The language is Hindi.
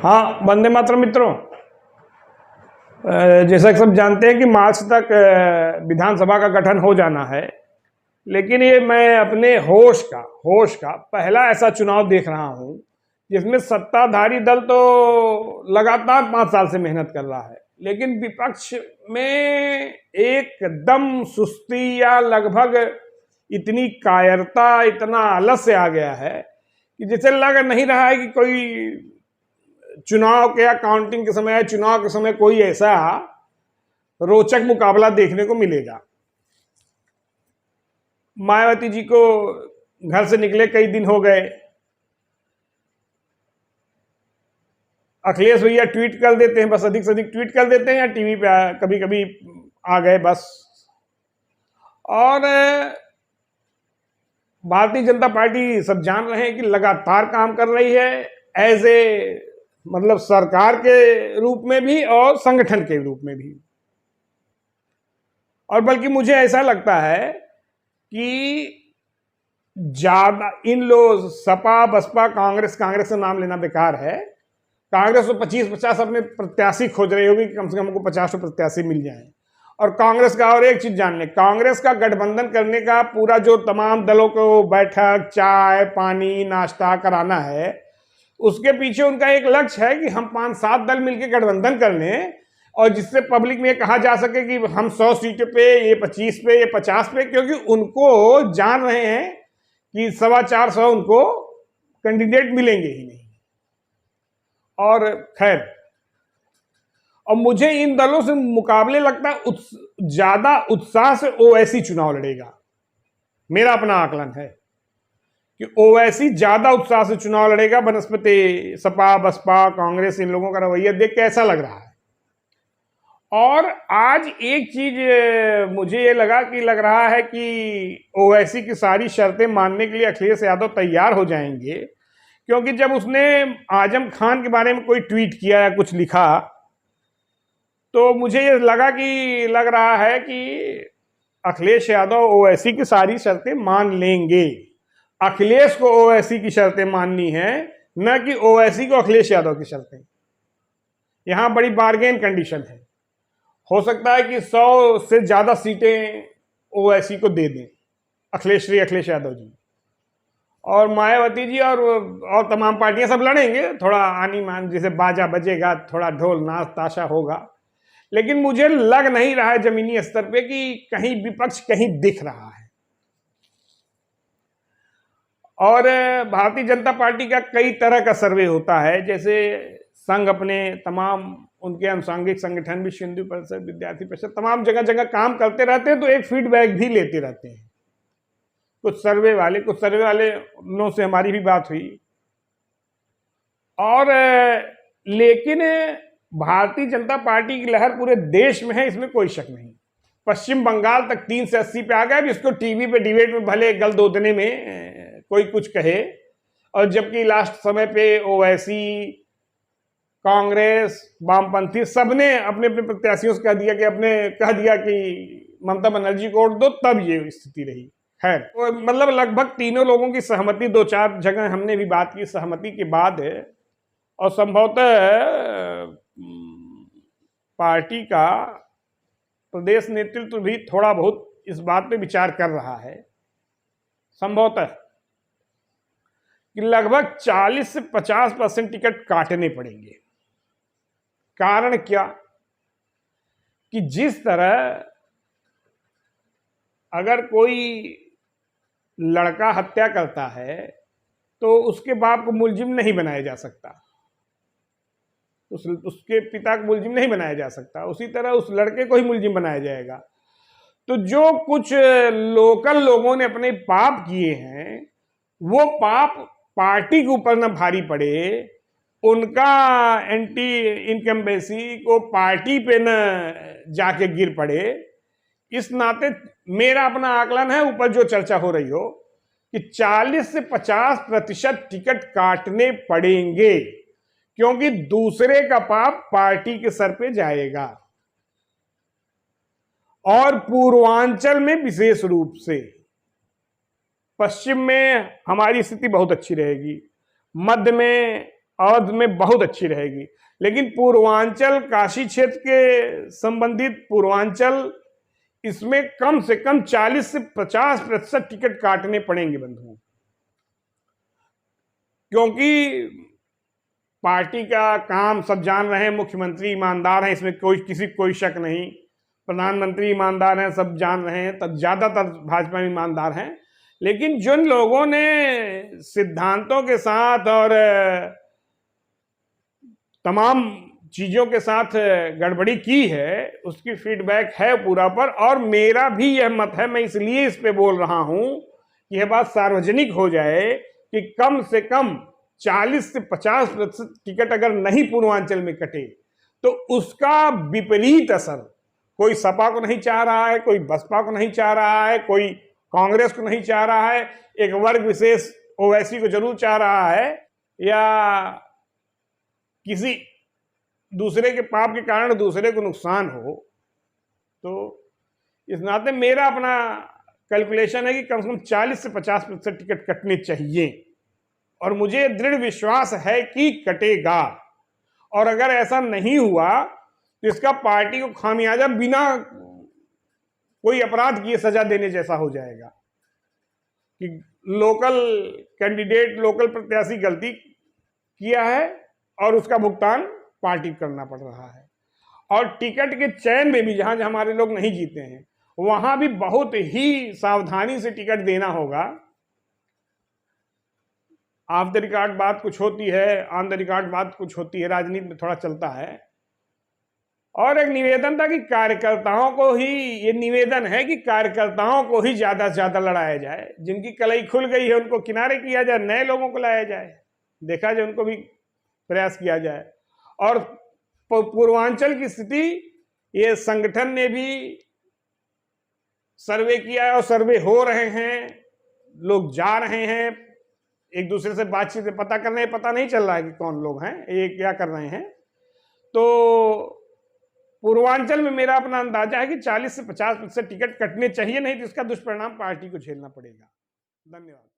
हाँ, वंदे मातरम मित्रों। जैसा कि सब जानते हैं कि मार्च तक विधानसभा का गठन हो जाना है, लेकिन ये मैं अपने होश का पहला ऐसा चुनाव देख रहा हूं जिसमें सत्ताधारी दल तो लगातार 5 साल से मेहनत कर रहा है, लेकिन विपक्ष में एकदम सुस्ती या लगभग इतनी कायरता, इतना आलस्य आ गया है कि जैसे लग नहीं रहा है कि कोई चुनाव के या काउंटिंग के समय, चुनाव के समय कोई ऐसा रोचक मुकाबला देखने को मिलेगा। मायावती जी को घर से निकले कई दिन हो गए, अखिलेश भैया ट्वीट कर देते हैं, बस अधिक से अधिक ट्वीट कर देते हैं या टीवी पे कभी कभी आ गए बस। और भारतीय जनता पार्टी सब जान रहे हैं कि लगातार काम कर रही है, एज ए मतलब सरकार के रूप में भी और संगठन के रूप में भी। और बल्कि मुझे ऐसा लगता है कि ज्यादा इन लोग सपा बसपा कांग्रेस का नाम लेना बेकार है। कांग्रेस तो 25-50 अपने प्रत्याशी खोज रही होगी कि कम से कम हमको 50 प्रत्याशी मिल जाए। और कांग्रेस का और एक चीज जान लें, कांग्रेस का गठबंधन करने का पूरा जो तमाम दलों को बैठक, चाय पानी, नाश्ता कराना है, उसके पीछे उनका एक लक्ष्य है कि हम 5-7 दल मिलकर गठबंधन कर लें और जिससे पब्लिक में कहा जा सके कि हम 100 सीटों पे, ये 25 पे, ये 50 पे, क्योंकि उनको जान रहे हैं कि 425 उनको कैंडिडेट मिलेंगे ही नहीं। और खैर, और मुझे इन दलों से मुकाबले लगता है ज्यादा उत्साह से ओवैसी चुनाव लड़ेगा। मेरा अपना आकलन है कि ओवैसी ज्यादा उत्साह से चुनाव लड़ेगा बनस्पति सपा बसपा कांग्रेस इन लोगों का रवैया देख के ऐसा लग रहा है। और आज एक चीज मुझे ये लग रहा है कि ओवैसी की सारी शर्तें मानने के लिए अखिलेश यादव तैयार हो जाएंगे, क्योंकि जब उसने आजम खान के बारे में कोई ट्वीट किया या कुछ लिखा तो मुझे ये लग रहा है कि अखिलेश यादव ओवैसी की सारी शर्तें मान लेंगे। अखिलेश को ओवैसी की शर्तें माननी है, न कि ओवैसी को अखिलेश यादव की शर्तें। यहां बड़ी बार्गेन कंडीशन है। हो सकता है कि 100 से ज्यादा सीटें ओवैसी को दे दें अखिलेश यादव जी, और मायावती जी और तमाम पार्टियां सब लड़ेंगे। थोड़ा आनी मान जैसे बाजा बजेगा, थोड़ा ढोल नाच ताशा होगा, लेकिन मुझे लग नहीं रहा है जमीनी स्तर पे कि कहीं विपक्ष कहीं दिख रहा है। और भारतीय जनता पार्टी का कई तरह का सर्वे होता है, जैसे संघ अपने तमाम उनके अनुसांगिक संगठन भी, सिंधु परिषद, विद्यार्थी परिषद, तमाम जगह जगह काम करते रहते हैं, तो एक फीडबैक भी लेते रहते हैं। कुछ सर्वे वाले से हमारी भी बात हुई। और लेकिन भारतीय जनता पार्टी की लहर पूरे देश में है, इसमें कोई शक नहीं। पश्चिम बंगाल तक 3 से 80 पे आ गया। इसको टीवी पे डिबेट में भले गल दोदने में कोई कुछ कहे, और जबकि लास्ट समय पे ओवैसी, कांग्रेस, वामपंथी सबने अपने अपने प्रत्याशियों से कह दिया कि ममता बनर्जी को वोट दो, तब ये स्थिति रही। खैर, तो मतलब लगभग तीनों लोगों की सहमति, 2-4 जगह हमने भी बात की, सहमति के बाद है। और संभवतः पार्टी का प्रदेश नेतृत्व भी थोड़ा बहुत इस बात पे विचार कर रहा है, संभवतः कि लगभग 40 से 50% टिकट काटने पड़ेंगे। कारण क्या कि जिस तरह अगर कोई लड़का हत्या करता है तो उसके बाप को मुलजिम नहीं बनाया जा सकता, उसके पिता को मुलजिम नहीं बनाया जा सकता, उसी तरह उस लड़के को ही मुलजिम बनाया जाएगा। तो जो कुछ लोकल लोगों ने अपने पाप किए हैं, वो पाप पार्टी के ऊपर न भारी पड़े, उनका एंटी इनकम्बेंसी को पार्टी पे न जाके गिर पड़े। इस नाते मेरा अपना आकलन है, ऊपर जो चर्चा हो रही हो, कि 40 से 50% टिकट काटने पड़ेंगे, क्योंकि दूसरे का पाप पार्टी के सर पे जाएगा। और पूर्वांचल में विशेष रूप से, पश्चिम में हमारी स्थिति बहुत अच्छी रहेगी, मध्य में अवध में बहुत अच्छी रहेगी, लेकिन पूर्वांचल, काशी क्षेत्र के संबंधित पूर्वांचल, इसमें कम से कम 40 से 50% टिकट काटने पड़ेंगे बंधुओं, क्योंकि पार्टी का काम सब जान रहे हैं, मुख्यमंत्री ईमानदार हैं, इसमें कोई शक नहीं, प्रधानमंत्री ईमानदार हैं, सब जान रहे हैं, तब ज्यादातर भाजपा में ईमानदार हैं। लेकिन जिन लोगों ने सिद्धांतों के साथ और तमाम चीजों के साथ गड़बड़ी की है, उसकी फीडबैक है पूरा पर, और मेरा भी यह मत है, मैं इसलिए इस पे बोल रहा हूं कि यह बात सार्वजनिक हो जाए कि कम से कम 40 से 50% टिकट अगर नहीं पूर्वांचल में कटे तो उसका विपरीत असर कोई सपा को नहीं चाह रहा है, कोई बसपा को नहीं चाह रहा है, कोई कांग्रेस को नहीं चाह रहा है, एक वर्ग विशेष ओवैसी को जरूर चाह रहा है, या किसी दूसरे के पाप के कारण दूसरे को नुकसान हो। तो इस नाते मेरा अपना कैलकुलेशन है कि कम से कम 40 से 50% टिकट कटने चाहिए, और मुझे दृढ़ विश्वास है कि कटेगा। और अगर ऐसा नहीं हुआ तो इसका पार्टी को खामियाजा बिना कोई अपराध किए सजा देने जैसा हो जाएगा कि लोकल कैंडिडेट, लोकल प्रत्याशी गलती किया है और उसका भुगतान पार्टी करना पड़ रहा है। और टिकट के चयन में भी जहां हमारे लोग नहीं जीते हैं, वहां भी बहुत ही सावधानी से टिकट देना होगा। ऑफ द रिकॉर्ड बात कुछ होती है, ऑन द रिकॉर्ड बात कुछ होती है, राजनीति में थोड़ा चलता है। और एक निवेदन था कि कार्यकर्ताओं को ही, ये निवेदन है कि कार्यकर्ताओं को ही ज्यादा से ज्यादा लड़ाया जाए, जिनकी कलई खुल गई है उनको किनारे किया जाए, नए लोगों को लाया जाए, देखा जाए, उनको भी प्रयास किया जाए। और पूर्वांचल की स्थिति, ये संगठन ने भी सर्वे किया है और सर्वे हो रहे हैं, लोग जा रहे हैं, एक दूसरे से बातचीत पता कर रहे हैं, पता नहीं चल रहा है कि कौन लोग हैं, ये क्या कर रहे हैं। तो पूर्वांचल में मेरा अपना अंदाजा है कि 40 से 50% टिकट कटने चाहिए, नहीं तो इसका दुष्परिणाम पार्टी को झेलना पड़ेगा। धन्यवाद।